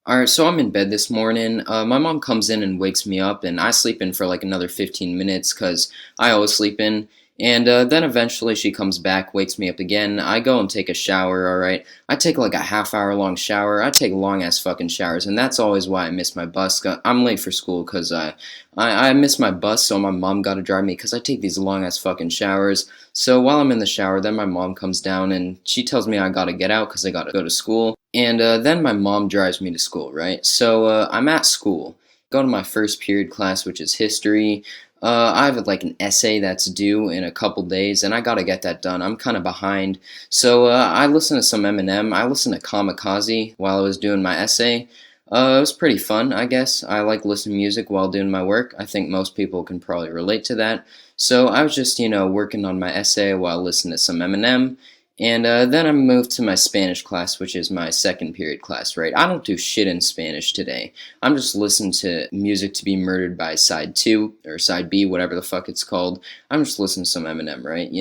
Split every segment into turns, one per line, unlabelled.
Alright, so I'm in bed this morning. My mom comes in and wakes me up, and I sleep in for like another 15 minutes because I always sleep in. And then eventually she comes back, wakes me up again. I go and take a shower, alright? I take like a half-hour long shower. I take long-ass fucking showers, and that's always why I miss my bus. I'm late for school because I miss my bus, so my mom got to drive me because I take these long-ass fucking showers. So while I'm in the shower, then my mom comes down and she tells me I gotta get out because I gotta go to school. And then my mom drives me to school, right? So I'm at school, go to my first period class, which is history. I have like an essay that's due in a couple days, and I gotta get that done. I'm kind of behind, so I listened to some Eminem. I listened to Kamikaze while I was doing my essay. It was pretty fun, I guess. I like listening to music while doing my work. I think most people can probably relate to that. So I was just, working on my essay while listening to some Eminem. And then I moved to my Spanish class, which is my second period class, right? I don't do shit in Spanish today. I'm just listening to Music to be Murdered by Side 2, or Side B, whatever the fuck it's called. I'm just listening to some Eminem, right?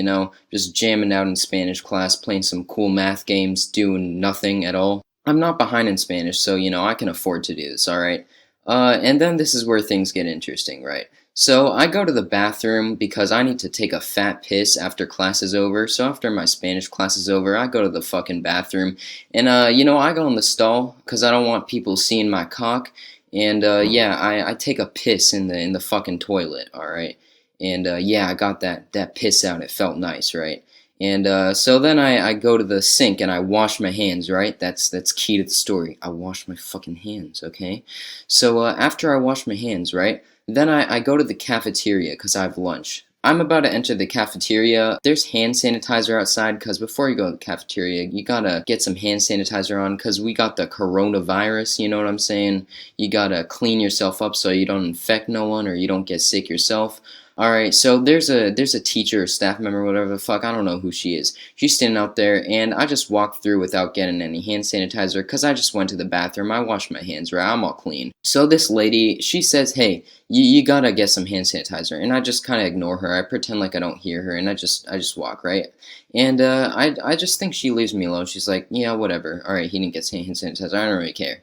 Just jamming out in Spanish class, playing some cool math games, doing nothing at all. I'm not behind in Spanish, so, I can afford to do this, alright? And then this is where things get interesting, right? So I go to the bathroom because I need to take a fat piss after class is over. So after my Spanish class is over, I go to the fucking bathroom. And, I go in the stall because I don't want people seeing my cock. And, yeah, I take a piss in the fucking toilet, alright? And, yeah, I got that piss out. It felt nice, right? And so then I go to the sink and I wash my hands, right? That's key to the story. I wash my fucking hands, okay? So after I wash my hands, right? Then I go to the cafeteria because I have lunch. I'm about to enter the cafeteria. There's hand sanitizer outside because before you go to the cafeteria, you gotta get some hand sanitizer on because we got the coronavirus, you know what I'm saying? You gotta clean yourself up so you don't infect no one or you don't get sick yourself. Alright, so there's a teacher or staff member, whatever the fuck, I don't know who she is. She's standing out there, and I just walked through without getting any hand sanitizer, because I just went to the bathroom, I washed my hands, right, I'm all clean. So this lady, she says, hey, you gotta get some hand sanitizer, and I just kind of ignore her, I pretend like I don't hear her, and I just walk, right? And I just think she leaves me alone, she's like, yeah, whatever, alright, he didn't get hand sanitizer, I don't really care.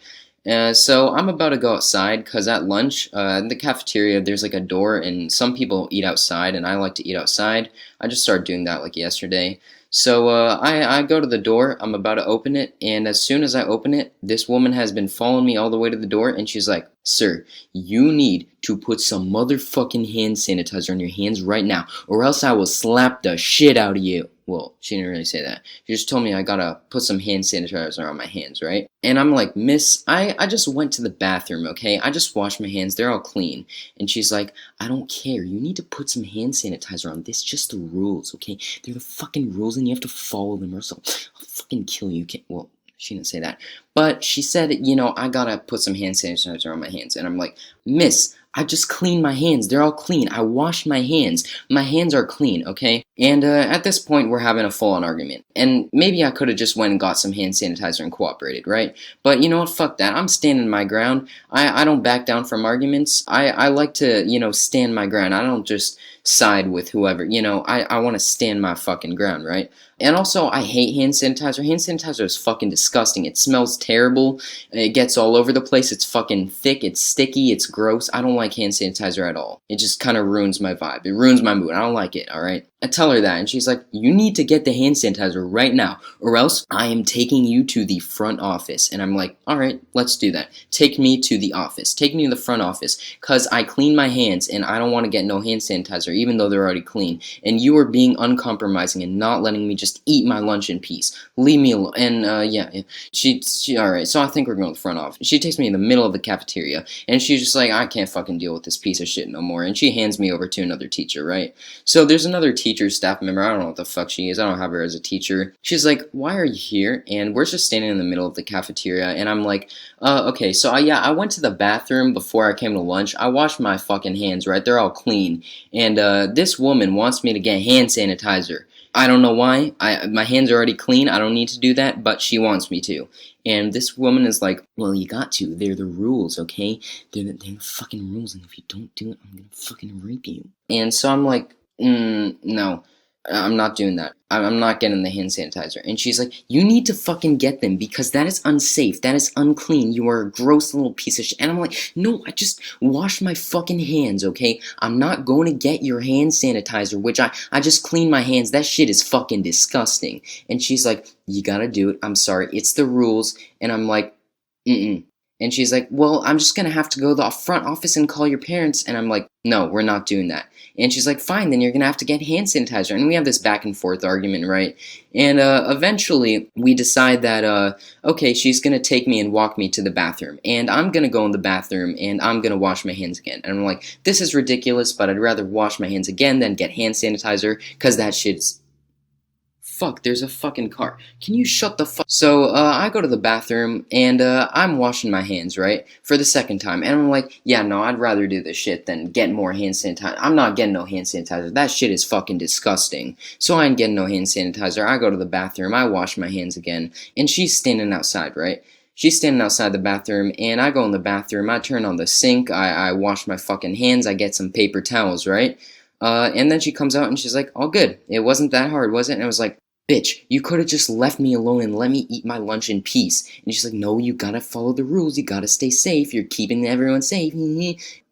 So I'm about to go outside because at lunch, in the cafeteria, there's like a door, and some people eat outside, and I like to eat outside. I just started doing that like yesterday. So I go to the door. I'm about to open it, and as soon as I open it, this woman has been following me all the way to the door, and she's like, "Sir, you need to put some motherfucking hand sanitizer on your hands right now, or else I will slap the shit out of you." Well, she didn't really say that. She just told me I gotta put some hand sanitizer on my hands, right? And I'm like, Miss, I just went to the bathroom, okay? I just washed my hands. They're all clean. And she's like, I don't care. You need to put some hand sanitizer on. This is just the rules, okay? They're the fucking rules and you have to follow them or else I'll fucking kill you. Well, she didn't say that. But she said, I gotta put some hand sanitizer on my hands. And I'm like, Miss, I just cleaned my hands. They're all clean. I washed my hands. My hands are clean, okay? And at this point, we're having a full-on argument. And maybe I could have just went and got some hand sanitizer and cooperated, right? But you know what? Fuck that. I'm standing my ground. I don't back down from arguments. I like to, stand my ground. I don't just side with whoever. I want to stand my fucking ground, right? And also, I hate hand sanitizer. Hand sanitizer is fucking disgusting. It smells terrible. It gets all over the place. It's fucking thick. It's sticky. It's gross. I don't like hand sanitizer at all. It just kind of ruins my vibe. It ruins my mood. I don't like it, alright? I tell her that, and she's like, you need to get the hand sanitizer right now, or else I am taking you to the front office. And I'm like, alright, let's do that. Take me to the office. Take me to the front office, because I clean my hands, and I don't want to get no hand sanitizer, even though they're already clean. And you are being uncompromising and not letting me just eat my lunch in peace. Leave me alone. And, yeah, she alright, so I think we're going to the front office. She takes me in the middle of the cafeteria, and she's just like, I can't fucking deal with this piece of shit no more. And she hands me over to another teacher, right? So there's another teacher, staff member, I don't know what the fuck she is, I don't have her as a teacher. She's like, why are you here? And we're just standing in the middle of the cafeteria, and I'm like, okay, so I went to the bathroom before I came to lunch. I washed my fucking hands, right? They're all clean. And this woman wants me to get hand sanitizer. I don't know why. My hands are already clean. I don't need to do that, but she wants me to. And this woman is like, well, you got to. They're the rules, okay? They're the fucking rules, and if you don't do it, I'm gonna fucking rape you. And so I'm like, no. I'm not doing that. I'm not getting the hand sanitizer. And she's like, you need to fucking get them because that is unsafe. That is unclean. You are a gross little piece of shit. And I'm like, no, I just wash my fucking hands, okay? I'm not going to get your hand sanitizer, which I just clean my hands. That shit is fucking disgusting. And she's like, you gotta do it. I'm sorry. It's the rules. And I'm like, mm-mm. And she's like, well, I'm just gonna have to go to the front office and call your parents. And I'm like, no, we're not doing that. And she's like, fine, then you're gonna have to get hand sanitizer. And we have this back and forth argument, right? And eventually we decide that, okay, she's gonna take me and walk me to the bathroom. And I'm gonna go in the bathroom and I'm gonna wash my hands again. And I'm like, this is ridiculous, but I'd rather wash my hands again than get hand sanitizer, because that shit's fuck, there's a fucking car. Can you shut the fuck? So, I go to the bathroom, and, I'm washing my hands, right? For the second time. And I'm like, yeah, no, I'd rather do this shit than get more hand sanitizer. I'm not getting no hand sanitizer. That shit is fucking disgusting. So I ain't getting no hand sanitizer. I go to the bathroom, I wash my hands again, and she's standing outside, right? She's standing outside the bathroom, and I go in the bathroom, I turn on the sink, I wash my fucking hands, I get some paper towels, right? And then she comes out and she's like, all good. It wasn't that hard, was it? And I was like, bitch, you could have just left me alone and let me eat my lunch in peace. And she's like, no, you gotta follow the rules. You gotta stay safe. You're keeping everyone safe.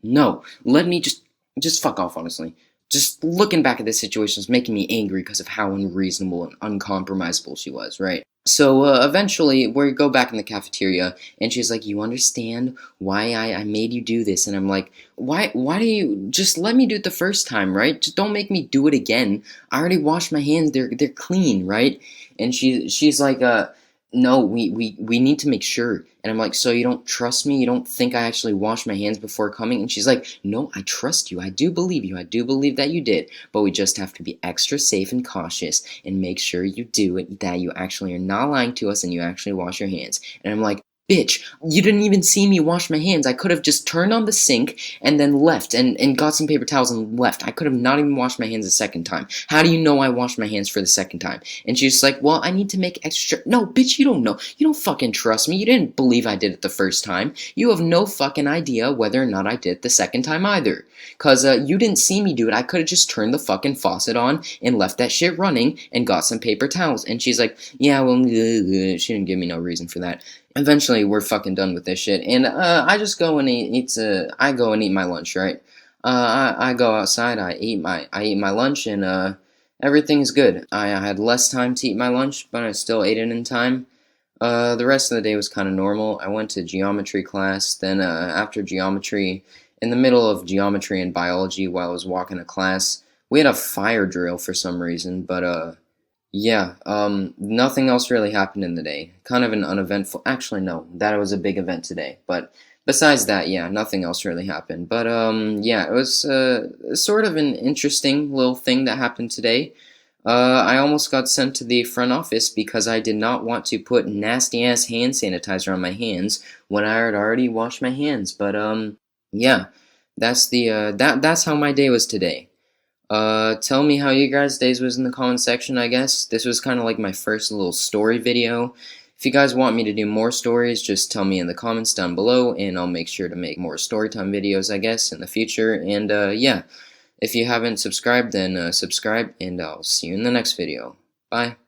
No, let me just fuck off, honestly. Just looking back at this situation is making me angry because of how unreasonable and uncompromisable she was, right? So eventually, we go back in the cafeteria, and she's like, you understand why I made you do this? And I'm like, why do you just let me do it the first time, right? Just don't make me do it again. I already washed my hands. They're clean, right? And she's like, no, we need to make sure. And I'm like, so you don't trust me? You don't think I actually washed my hands before coming? And she's like, no, I trust you. I do believe you. I do believe that you did. But we just have to be extra safe and cautious and make sure you do it, that you actually are not lying to us and you actually wash your hands. And I'm like, bitch, you didn't even see me wash my hands. I could have just turned on the sink and then left and got some paper towels and left. I could have not even washed my hands a second time. How do you know I washed my hands for the second time? And she's like, well, I need to make extra. No, bitch, you don't know. You don't fucking trust me. You didn't believe I did it the first time. You have no fucking idea whether or not I did it the second time either. Because you didn't see me do it. I could have just turned the fucking faucet on and left that shit running and got some paper towels. And she's like, yeah, well, she didn't give me no reason for that. Eventually, we're fucking done with this shit, and I just go and I go and eat my lunch, right? I go outside, I eat my lunch, and everything's good. I had less time to eat my lunch, but I still ate it in time. The rest of the day was kind of normal. I went to geometry class, then after geometry, in the middle of geometry and biology, while I was walking to class, we had a fire drill for some reason, but yeah, nothing else really happened in the day. Kind of an uneventful. Actually, no, that was a big event today. But besides that, yeah, nothing else really happened. But yeah, it was sort of an interesting little thing that happened today. I almost got sent to the front office because I did not want to put nasty ass hand sanitizer on my hands when I had already washed my hands. But yeah, that's how my day was today. Tell me how you guys' days was in the comment section, I guess. This was kind of like my first little story video. If you guys want me to do more stories, just tell me in the comments down below, and I'll make sure to make more storytime videos, I guess, in the future. And, yeah, if you haven't subscribed, then subscribe, and I'll see you in the next video. Bye.